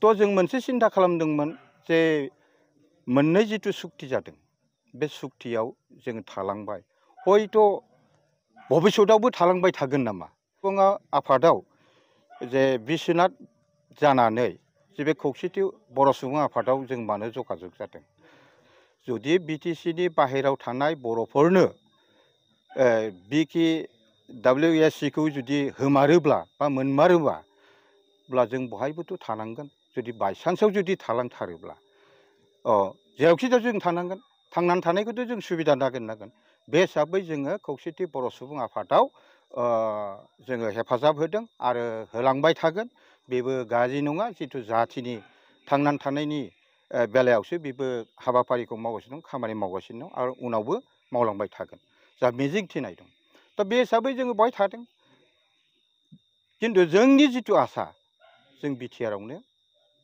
तो जों मोनसे सिन्था खालामदोंमोन जे मोननै जिथु सुक्ति जादों बे सुक्तियाव जों थालांबाय हयथ' भबिष्यतआवबो थालांबाय थागोन नामा आफादाव जे बिस्वनाथ जानानै जे बे खौसेथि बर' सुबुं आफादाव जों मानो जगाजग जादों जुदि BTC नि बाहेराव थानाय बर'फोरनो BKWSC खौ जुदि होमारोब्ला बा मोनमारोब्ला जों बहायबोथ' थानांगोन जुदि बायसान्सआव जुदि थालांथारोब्ला जेरावखि जाया जों थानांगोन थांनानै थानायखौथ' जों सुबिदा नागिरनांगोन बे हिसाबै जोङो खौसेथि बर' सुबुं आफादाव जोङो हेफाजाब होदों आरो होलांबाय थागोन बेबो गाज्रि नङा जिथु जाथिनि थांनानै थानायनि बेलायावसो बेबो हाबाफारिखौ मावगासिनो दं खामानि मावगासिनो दं आरो उनावबो मावलांबाय थागोन जा मिजिं थिनाय दं दा बे हिसाबै जोङो बहाय थादों खिन्थु जोंनि जिथु आसा जों बिटिआरआवनो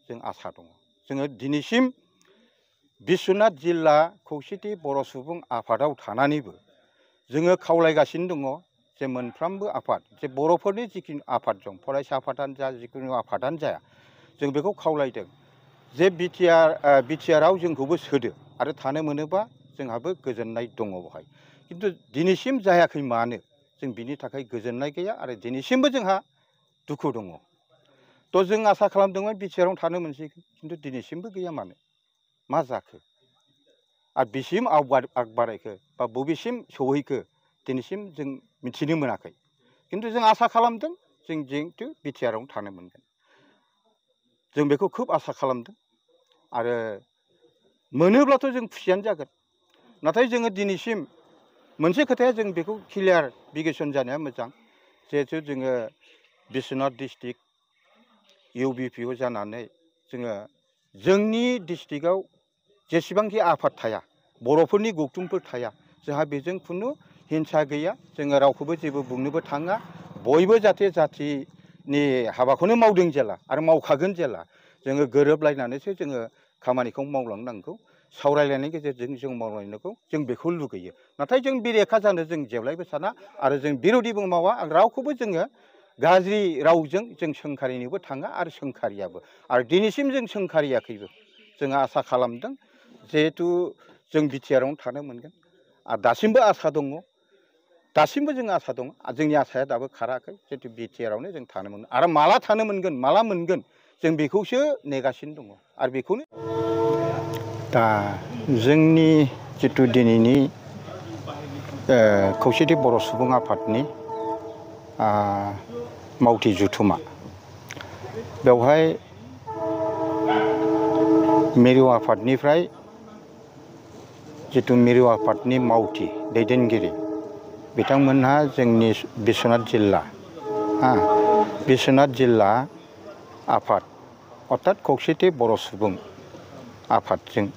जों आसा दङ जोङो दिनैसिम बिस्वनाथ जिल्ला खौसेथि बर' सुबुं आफादाव थानानैबो जोङो खावलायगासिनो दङ जे मोनफ्रोमबो आफाद जे बर'फोरनि जिखिनि आफाद दं फरायसा आफादानो जा जिखुनु आफादानो जाया जों बेखौ खावलायदों जे बिटिआरआव जोंखौबो सोदो आरो थानो मोनोबा जोंहाबो गोजोननाय दङ बेवहाय खिन्थु दिनैसिम जायाखै मानो जों बिनि थाखाय गोजोननाय गैया आरो दिनैसिमबो जोंहा दुखु दङ तो जों आसा खालामदोंमोन बिटिआरआवनो थानो मोनसै खिन्थु दिनैसिमबो गैया मानो मा जाखो आरो बिसिम आगबारायखो बा बबेसिम सौहैखो दिनैसिम जों मिथिनो मोनाखै खिन्थु जों आसा खालामदों जों जिहेतु बिटिआरआवनो थानो मोनगोन जों बेखौ खोब आसा खालामदों आरो मोनोब्लाथ' जों खुसियानो जागोन नाथाय जोङो दिनैसिम मोनसे खोथाया जों बेखौ क्लियारफिकेसन जानाया मोजां जिहेतु जोङो बिस्वनाथ डिस्ट्रिक्ट UBPO जानानै जोङो जोंनि डिस्ट्रिक्टआव जेसेबांखि आफाद थाया बर'फोरनि गौथुमफोर थाया जोंहा बेजों खुनु हिंसा गैया जोङो रावखौबो जेबो बुंनोबो थाङा बयबो जाहाथे जाथिनि हाबाखौनो मावदों जेला आरो मावखागोन जेला जोङो गोरोबलायनानैसो जोङो खामानिखौ मावलांनांगौ सावरायलायनायनि गेजेरजों जों मावलांनांगौ जों बेखौ लुगैयो नाथाय जों बेरेखा जानो जों जेब्लायबो साना आरो जों बिर'धिबो मावा रावखौबो जोङो गाज्रि रावजों जों सोंखारिनोबो थाङा आरो सोंखारियाबो आरो दिनैसिम जों सोंखारियाखैबो जों आसा खालामदों जिहेतु जों बिटिआरआवनो थानो मोनगोन आरो दासिमबो आसा दङ दासिमबो जों आसा दं जोंनि आसाया दाबो खाराखै जिहेतु बिटिआरआवनो जों थानो मोनगोन आरो माला थानो मोनगोन माला मोनगोन जों बेखौसो नेगासिनो दङ आरो बेखौनो दा जोंनि जिथु दिनैनि खौसेथि बर' सुबुं आफादनि मावथि जुथुमा बेवहाय मिरु आफादनिफ्राय जिथु मिरु आफादनि मावथि दैदेनगिरि बिथांमोनहा जोंनि बिस्वनाथ जिल्ला आफाद अर्थात खौसेथि बर' सुबुं आफादजों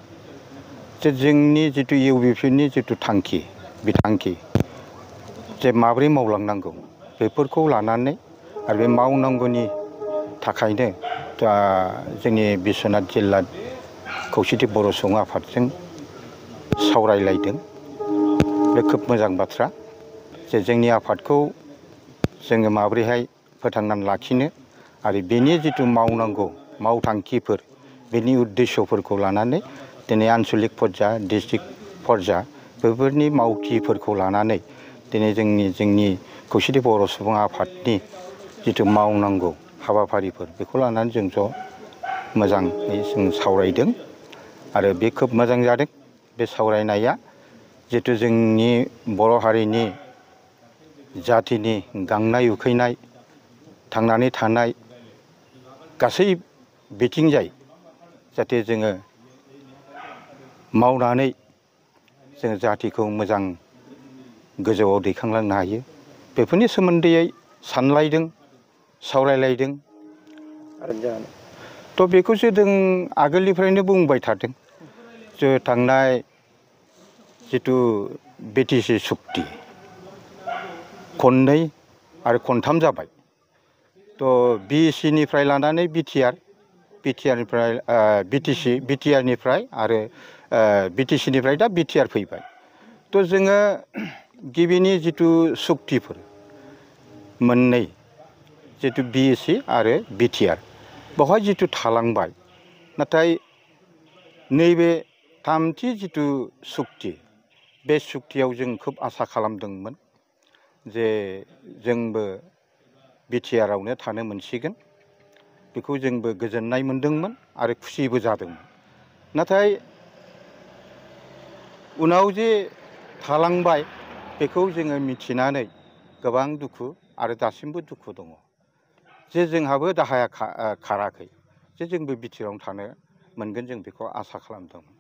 जे जोंनि जिथु UBPनि जिथु बिथांखि जे माब्रै मावलांनांगौ बेफोरखौ लानानै आरो बे मावनांगौनि थाखायनो जोंनि बिस्वनाथ जिल्ला खौसेथि बर' सुबुं आफादजों सावरायलायदों बे खोब मोजां बाथ्रा जे जोंनि आफादखौ जोङो माब्रैहाय फोथांनानै लाखिनो आरो बेनि जिथु मावनांगौ मावथांखिफोर बेनि उद्देश्यफोरखौ लानानै दिनै आन्चलिक पर्जा डिस्ट्रिक्ट पर्जा बेफोरनि मावथिफोरखौ लानानै दिनै जोंनि खौसेथि बर' सुबुं आफादनि जिथु मावनांगौ हाबाफारिफोर बेखौ लानानै जों ज' मोजाङै जों सावरायदों आरो बे खोब मोजां जादों बे सावरायनाया जिथु जोंनि बर' हारिनि जाथिनि गांनाय उखैनाय थांनानै थानाय गासै बिथिंजाय जाहाथे जोङो मावनानै जोङो जाथिखौ मोजां गोजौआव दैखांलांनो हायो बेफोरनि सोमोन्दै सानलायदों सावरायलायदों तो बेखौसो जों आगोलनिफ्रायनो बुंबाय थादों जे थांनाय जिथु BTC सुक्ति खननै आरो खनथाम जाबाय तो BEC निफ्राय लानानै बिटिआरनिफ्राय बिटिआरनिफ्राय आरो BTC निफ्राय दा बिटिआर फैबाय तो जोङो गिबिनि जिथु सुक्तिफोर मोननै जिथु BEC आरो बिटिआर बेवहाय जिथु थालांबाय नाथाय नैबे थामथि जिथु सुक्ति बे सुक्तियाव जों खोब आसा खालामदोंमोन जे जोंबो बिटिआरआवनो थानो मोनसिगोन बेखौ जोंबो गोजोननाय मोनदोंमोन आरो खुसिबो जादोंमोन नाथाय उनाव जे थालांबाय बेखौ जोङो मिथिनानै गोबां दुखु आरो दासिमबो दुखु दङ जे जोंहाबो दाहाया खाराखै जे जोंबो बिटिआरआवनो थानो मोनगोन जों बेखौ आसा खालामदोंमोन